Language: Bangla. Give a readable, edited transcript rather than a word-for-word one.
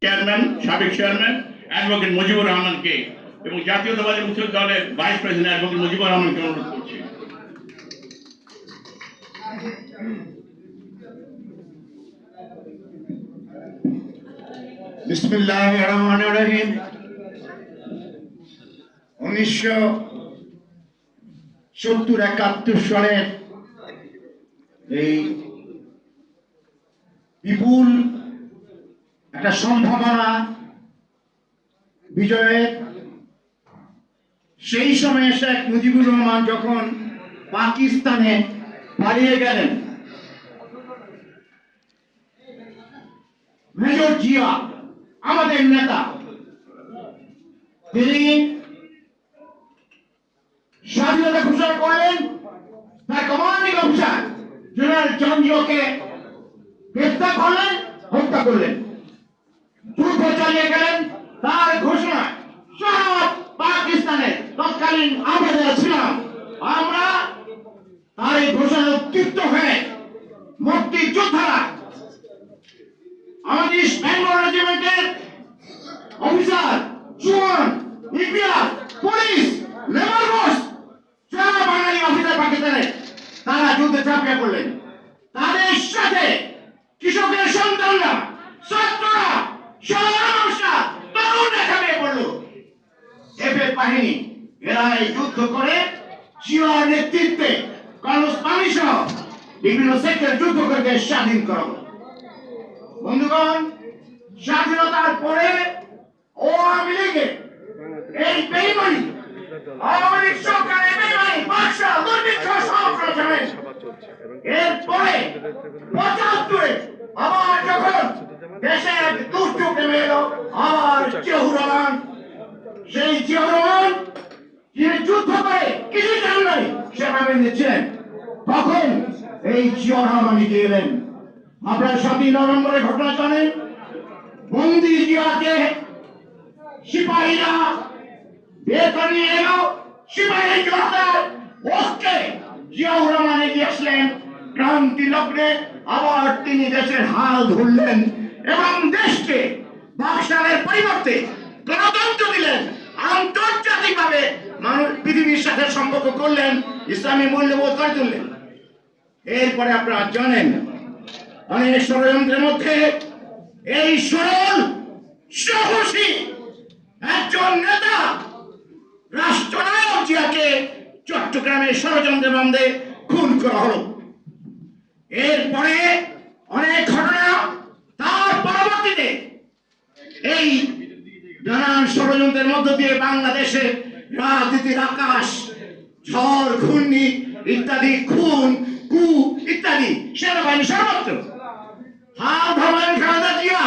চেয়ারম্যান সাবেক চেয়ারম্যান অ্যাডভোকেট মুজিবুর রহমানকে এবং জাতীয়তাবাদী মুক্তিযুদ্ধ দলের ভাইস প্রেসিডেন্ট অ্যাডভোকেট মুজিবুর রহমানকে অনুরোধ করছি। বিসমিল্লাহির রহমানির রহিম। 1970-71 সালের এই বিপুল একটা সম্ভাবনা বিজয়ের, সেই সময়ে শেখ মুজিবুর রহমান যখন পাকিস্তানে পালিয়ে গেলেন, মেজর জিয়া আমাদের নেতা, তিনি স্বাধীনতা ঘোষণা করলেন। তার কমান্ডিং অফিসার জেনারেল চন্দ্রকে গ্রেফতার করলেন, হত্যা করলেন, যুদ্ধ চালিয়ে গেলেন। তার ঘোষণা সব পাকিস্তানের তৎকালীন আমরা যারা ছিলাম, আমরা তার এই ঘোষণা উত্তীর্ণ হয়ে মুক্তিযোদ্ধারা আমাদের ইস্ট বেঙ্গল রেজিমেন্টের অফিসার, জওয়ান, ইপিআর, পুলিশ, লেবার ফোর্স, যারা বাঙালি অফিসার পাকিস্তানের, তারা যুদ্ধে ঝাঁপিয়ে পড়লেন। তাদের সাথে কৃষকের সন্তানরা, ছাত্ররা, সাধারণ তরুণরা ঝাঁপিয়ে পড়ল। এফএ বাহিনী এরা এই যুদ্ধ করে জিয়ার নেতৃত্বে কর্নেল পানি সহ বিভিন্ন সেক্টর যুদ্ধ করে দেশ স্বাধীন করা হলো। বন্ধুগণ, স্বাধীনতার পরে আওয়ামী লীগের এই বেইমানি, আওয়ামী লীগ সরকারের বেইমানি, বাদশা, দুর্ভিক্ষ, সন্ত্রাস, এরপরে ৭৫-এ আবার যখন দেশের দুর্যোগ নেমে এলো, আবার জিয়াউর রহমান, সেই জিয়াউর রহমান যিনি যুদ্ধ করে কিছু জান নাই সেনাবাহিনী ছিলেন, তখন এই জিয়াউর রহমান এগিয়ে এলেন। আপনারা ৭ই নভেম্বরের ঘটনা জানেন। বন্দি জিয়াকে সিপাহীরা বের করে নিয়ে এলো, সিপাহী জনতার ওকে জিয়াউর রহমান এগিয়ে আসলেন। ক্রান্তি লগ্নে আবার তিনি দেশের হাল ধরলেন এবং দেশকে বাকশালের পরিবর্তে গণতন্ত্র দিলেন, আন্তর্জাতিকভাবে মানুষ পৃথিবীর সাথে সম্পর্ক করলেন, ইসলামী মূল্যবোধ করে তুললেন। এরপরে আপনারা জানেন অনেক ষড়যন্ত্রের মধ্যে এই সরল সাহসী একজন নেতা রাষ্ট্রনায়ক জিয়াকে চট্টগ্রামের ষড়যন্ত্রের মধ্যে খুন করা হলো। এরপরে অনেক ঘটনা, তার পরবর্তীতে এই নানান ষড়যন্ত্রের মধ্য দিয়ে বাংলাদেশে রাজনীতির আকাশ, ঝড়, ঘূর্ণি ইত্যাদি, খুন, কু ইত্যাদি, সেনাবাহিনী সর্বত্র হাল ধরলেন খালেদা জিয়া।